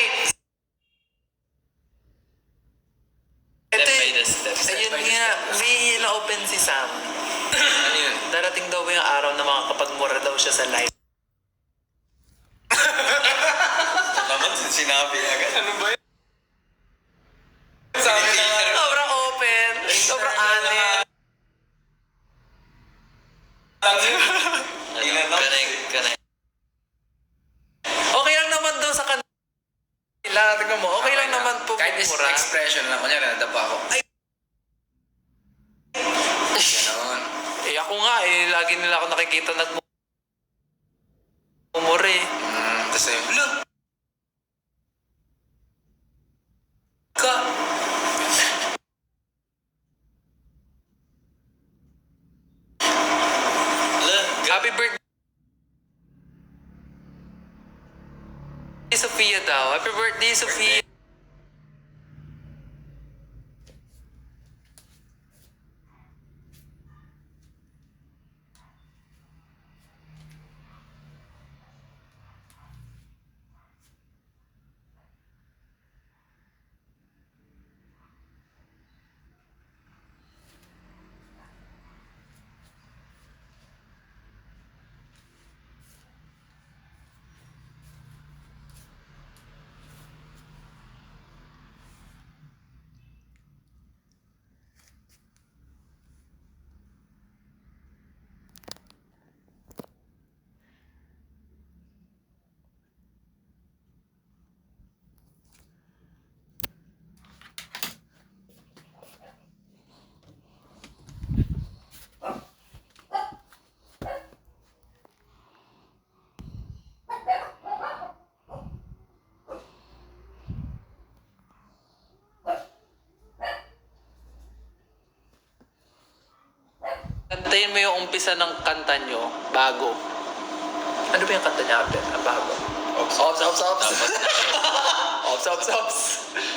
Okay. Step Ito, by the step. ayun nga, may na-open si Sam. Ano yun? Darating daw ba yung araw na makakapagmura daw siya sa live? Naman sinabi agad. Ano ba yun? Sa akin na nga. Sobrang open. Sobrang honest. Connect. Okay lang naman daw sa kanila. Tingnan mo, okay lang naman po Kahit mura. expression lang. Kunyari, nadapa ako. Ay. Ganon. Ako nga lagi nila ako nakikita nagmumura eh. Tapos sa'yo, look! Ka. Happy birthday, Sophia daw. Happy birthday, Sophia. Kantayin mo yung umpisa ng kanta nyo, bago. Ano ba yung kanta niya, Abel? Ang bago. Ops.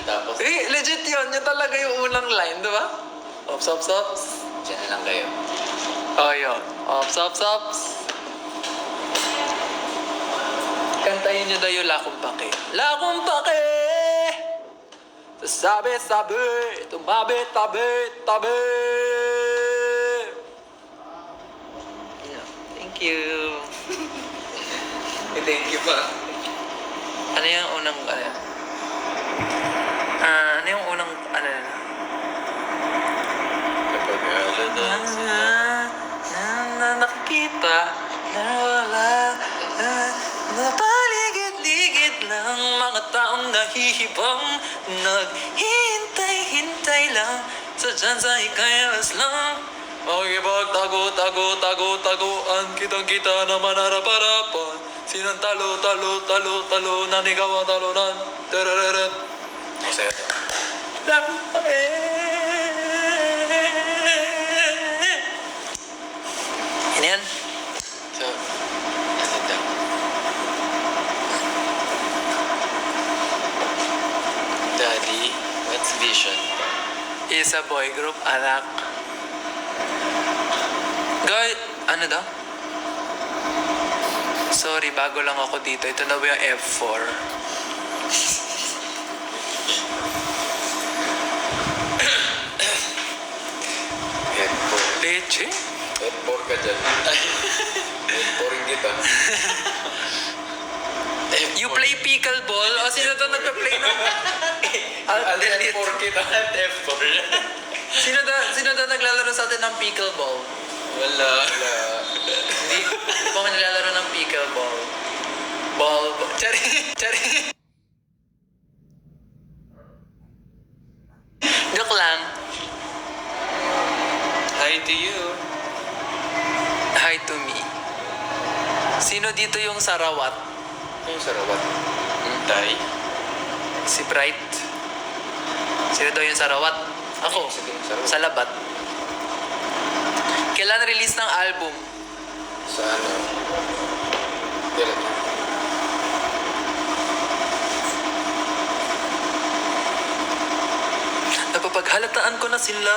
Tapos, Legit yun. Yun talaga yung unang line, di ba? Ops. dyan na lang kayo. Oh, yun. Ops. Kantayin nyo daw yung Lakong Pake. Lakong Pake! Sabi, tumabi, tabi. Yeah. Thank you. Thank you pa. Ano yung unang, ano yung unang, nakikita, nawala, napaligid-ligid lang mga taong nahihibang, naghihintay-hintay lang, sadyan sa ikayalas lang. Makikipagtago-taguan, kitang-kita naman harap-harapan, sinang talo, nanigaw ang talunan, terereret. Masaya to. Ano yan? So, ano daw? Daddy, what's vision? Is a boy group, anak. Guy, ano daw? Sorry, bago lang ako dito. Ito na ba yung F4? Headphone. Leche? Headphone ka dyan. Headphone kita. You play pickleball? O sino to nagpa-play no? Headphone kita. Headphone. Sino to naglalaro sa atin ng pickleball? Wala. Hindi pa ako naglalaro ng pickleball. Ball. Chari. Joke lang. Hi to you. Hi to me. Sino dito yung sarawat? Yung sarawat. Tay. Si Bright. Sino daw yung sarawat? Ako. Sige, sarawat. Sa labat. Kailan release ng album? Sa ano? Kailan? Napapaghalataan ko na sila.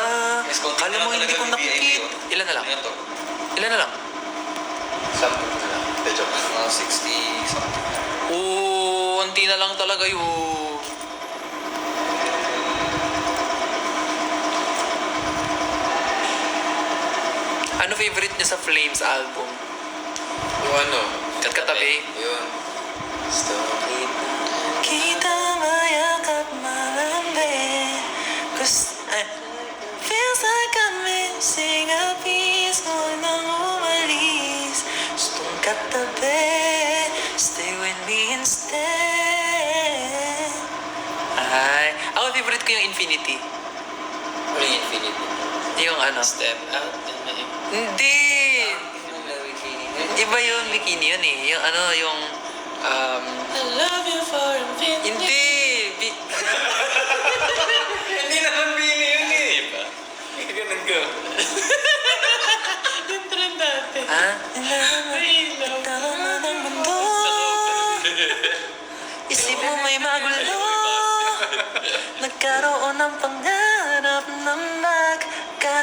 Yes, kung Kala mo hindi ko nakikita. Ilan na lang? Ano to? Ilan na lang? Sample na lang. Hindi, joke. Mga 60 something. Oo, unti na lang lang talaga yun. Ano favorite niya sa Flames album? Yung ano? Katabi? Yun. Gusto kita. Kita mayakap malambing. Feels like I'm missing a piece. Huwag nang umalis. Gustong katabi. Stay with me instead. Ay, ako favorite ko yung Infinity. Ano yung Infinity? Yung ano? Step out and may... Hindi! Iba yung bikini yun eh. Yung ano, yung... I love you for infinity. Hindi! Hindi naman bini yun eh. Diba? Ganun ko. Yung trend dati. Ha? Ilaw. Ng mundo. Isip mo may magulo. Nagkaroon ng pangarap na magkakasamang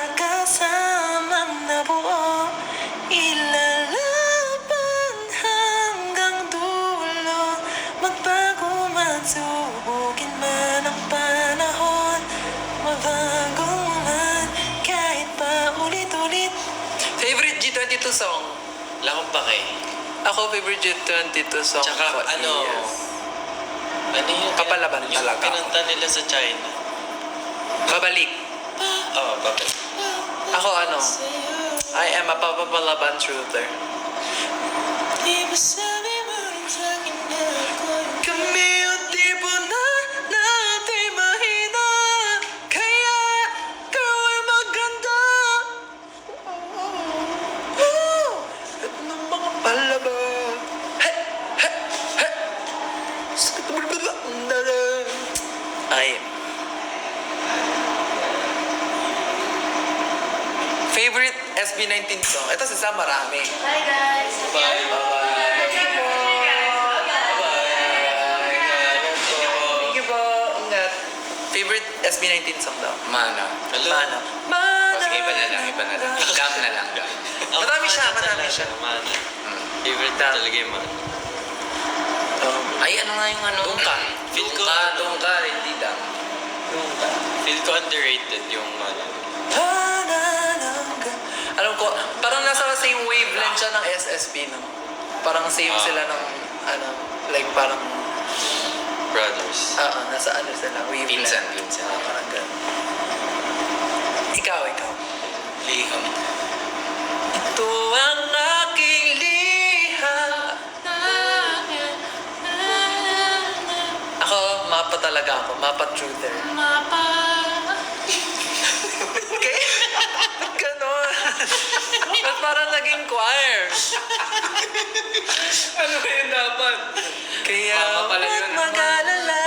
nabuo. Ilalaban hanggang dulo. Magbago man, subugin man ang panahon. Mabago man, kahit pa ulit-ulit. Favorite G22 song? Lakong pa kay. Ako, favorite G22 song Tsaka ko ano? is... Ano yung... Kapalaban yung talaga. pinunta nila sa China. Babalik. Oo, bakit? Ako ano? I am a papapalaban truther. Kami ang tipo na natin mahina. Kaya ikaw ay maganda. At ng mga palaban. Hey! Hey! Hey! Ay. Favorite SB19 song? Ito si Sam, marami. Hi guys. Thank you po. Ingat. Favorite SB19 song daw? Mana. Mana. O, Mana. sige, iba na lang. Gam na lang, gam. Madami siya, madami siya. Mana. Favorite talaga yung mana. Ay, ano nga yung ano? Dungka. Feel ko, Dungka, hindi lang. Dungka. Feel ko underrated yung mana. Alam ko, parang nasa same wavelength siya ng SSB, no? Parang same sila ng, ano, like parang, Brothers. nasa ano sila, wavelength. Pinsan. Parang gano'n. Ikaw. Liham. Ito ang aking liham. Ako, mapa talaga ako. Mapa truther. Okay? Ba't ganon? Ba't parang naging choir? Ano ba yun dapat? Kaya Mama pala yun. huwag mag-alala,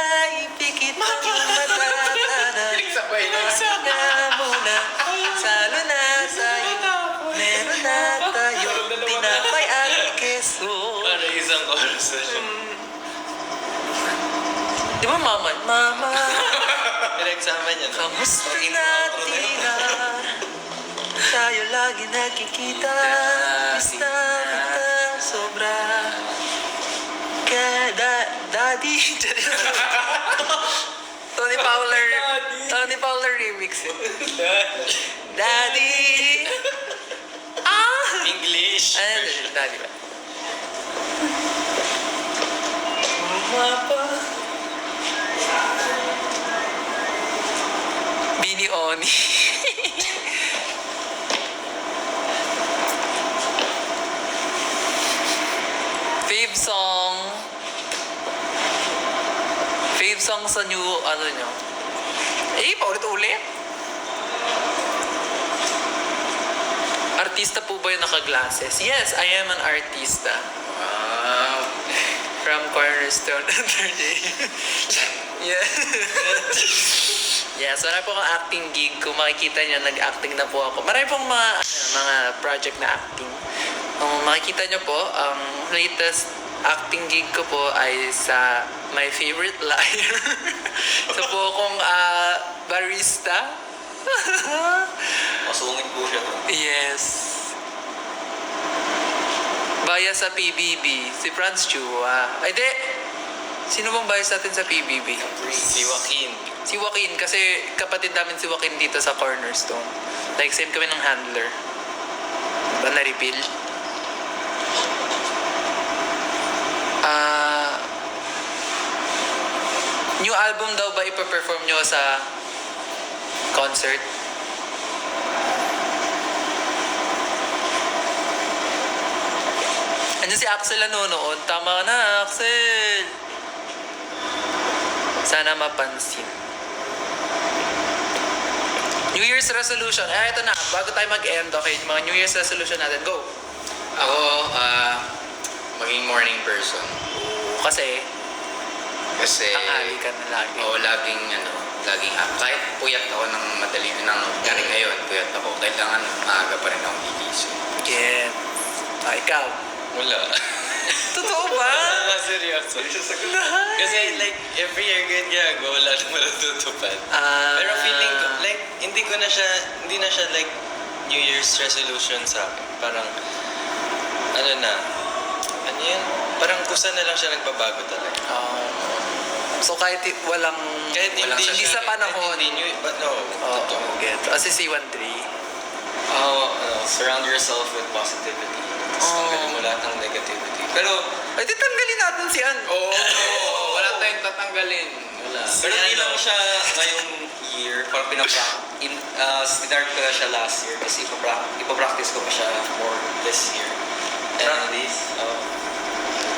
ipikit ang matatana. Sabay na. Na muna, salo na sa'yo. Meron na tayo, tinapay at keso. Para isang oras na siya. Di ba mama? Mama, Pinagsama niya na. kamusta natin tayo lagi nakikita. Basta kita sobra. Daddy. Tony Fowler remix eh. Daddy. English. Ano, Daddy ba? Mapa. Bini Oni. Fave song sa new, ano nyo? Paulit-ulit. Artista po ba yung naka-glasses? Yes, I am an artista. Wow. From Cornerstone Entertainment. Yeah. Yes, wala po akong acting gig. Kung makikita nyo, nag-acting na po ako. Marami pong mga project na acting. Kung makikita nyo po, ang latest acting gig ko po ay sa My Favorite Liar. Sa po akong barista. Masungit po siya. Yes. Baya sa PBB, si Franz Chua. Ay, di! Sino bang bias natin sa PBB? Si Joaquin. Si Joaquin, kasi kapatid namin si Joaquin dito sa Cornerstone. Like, same kami ng handler. Diba, na-reveal? New album daw ba ipaperform nyo sa concert? Andiyan si Axel nanonood. Tama na, Axel! Sana mapansin. New Year's resolution. Ito na. Bago tayo mag-end, okay? Mga New Year's resolution natin. Go! Ako, maging morning person. Kasi, Kasi, tanghali ka na lagi. laging kahit puyat ako ng madali, galing ngayon, puyat ako, kailangan maaga pa rin ako gigising. Again. Ikaw. Wala. Totoo ba? Seryoso. Kasi like, every year ganyan ginagawa, wala naman natutupad. Pero feeling ko, like, hindi na siya like New Year's resolution sa akin. Parang, ano yun? Parang kusa na lang siya nagbabago talaga. So kahit walang... Kahit walang hindi sa panahon. Kahit hindi new, but no. Oo, get. Kasi si 1-3. Surround yourself with positivity. Tanggalin mo lahat ng negativity. Pero, Ay, di tanggalin natin si An. wala tayong tatanggalin. Wala. Pero hindi lang siya ngayong year. Parang start ko na siya last year. Kasi ipapractice ko pa siya more this year. Practice?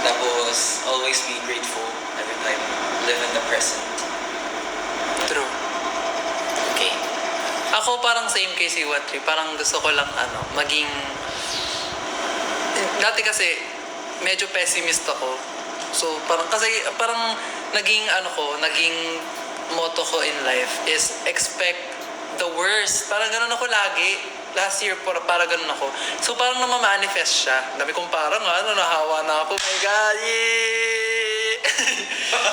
Tapos, always be grateful every time. Live in the present. True. Okay. Ako parang same kay si 1-3. Parang gusto ko lang maging... Dati kasi, medyo pessimist ako. So, parang naging motto ko in life is expect the worst. Parang ganun ako lagi. Last year, para ganun ako. So, parang namamanifest siya. Dami kong parang, nahawa na ako. Oh my God, yay!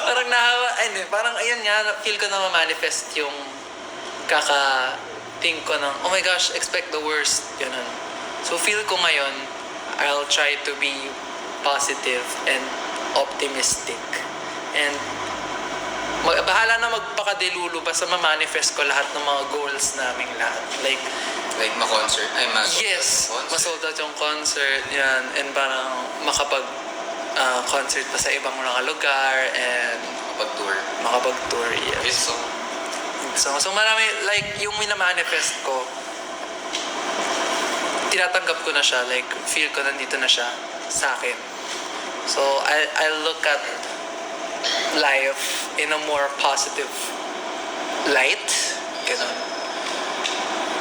Parang nahawa, parang ayun nga, feel ko na ma-manifest yung think ko ng, oh my gosh, expect the worst. Ganun. So, feel ko ngayon, I'll try to be positive and optimistic. And bahala na magpakadilulo basta ma-manifest ko lahat ng mga goals naming lahat. Like ma-concert? Yes, masold out yung concert, yan. And parang concert pa sa ibang mga lugar and makapag-tour, yes. So marami, like, yung minamanifest ko, tinatanggap ko na siya, like, feel ko nandito na siya sa akin. So, I look at life in a more positive light. Ganun.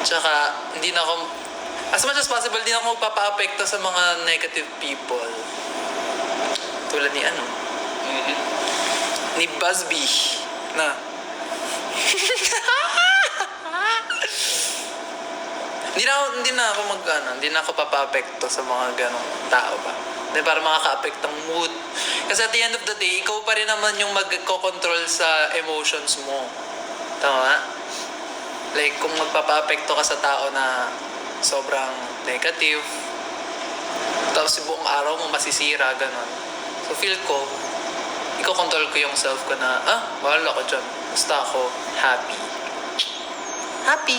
Tsaka, hindi na ako, as much as possible, hindi na ako magpapa-apekto sa mga negative people. Tulad ni ni Busby, na. Hindi na ako papa-apekto sa mga ganong tao ba. Para makaka-apekto ang mood. Kasi at the end of the day, ikaw pa rin naman yung magko-control sa emotions mo. Tama? Like, kung magpapa-apekto ka sa tao na sobrang negative, tapos yung buong araw mo masisira, ganon. So, feel ko, iko-control ko yung self ko na, bahala ko dyan. Basta ako happy. Happy!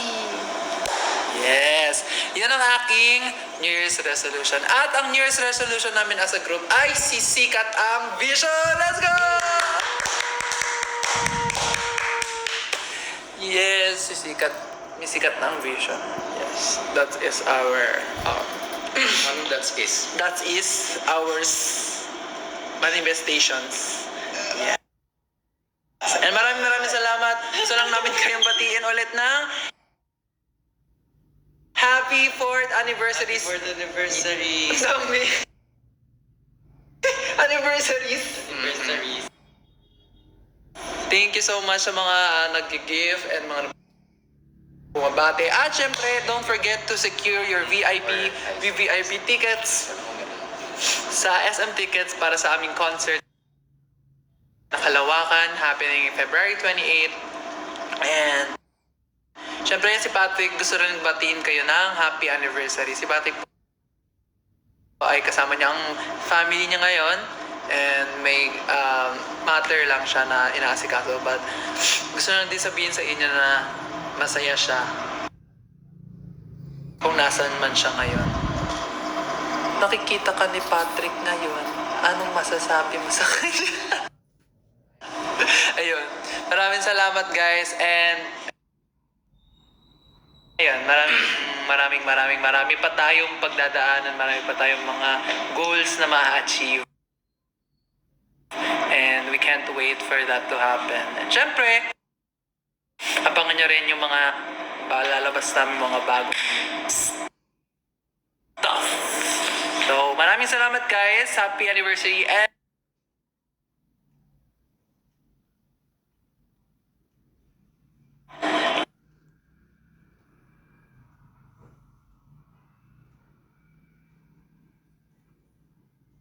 Yes! Yan ang aking New Year's resolution. At ang New Year's resolution namin as a group ay sisikat ang vision! Let's go! Yes, sisikat na ang vision. Yes, that is our... that is ours manifestations. Yeah. And maraming salamat. Gusto lang namin kayong batiin ulit ng Happy 4th anniversary. Happy 4th anniversary. Dami. Anniversaries. Thank you so much sa mga nag-give and mga bumabate. At syempre, don't forget to secure your VVIP tickets sa SM Tickets para sa aming concert na Kalawakan happening February 28. And syempre si Patrick, gusto rin batiin kayo ng happy anniversary. Si Patrick po ay kasama niya ang family niya ngayon. And may matter lang siya na inaasikaso. But gusto lang din sabihin sa inyo na masaya siya kung nasan man siya ngayon. Nakikita ka ni Patrick ngayon. Anong masasabi mo sa kanya? Ayun. Maraming salamat guys and ayun, marami pa tayong pagdadaanan, marami pa tayong mga goals na ma-achieve. And we can't wait for that to happen. And syempre, abangan nyo rin yung mga lalabas namin mga bagong stuff. So, maraming salamat guys. Happy anniversary and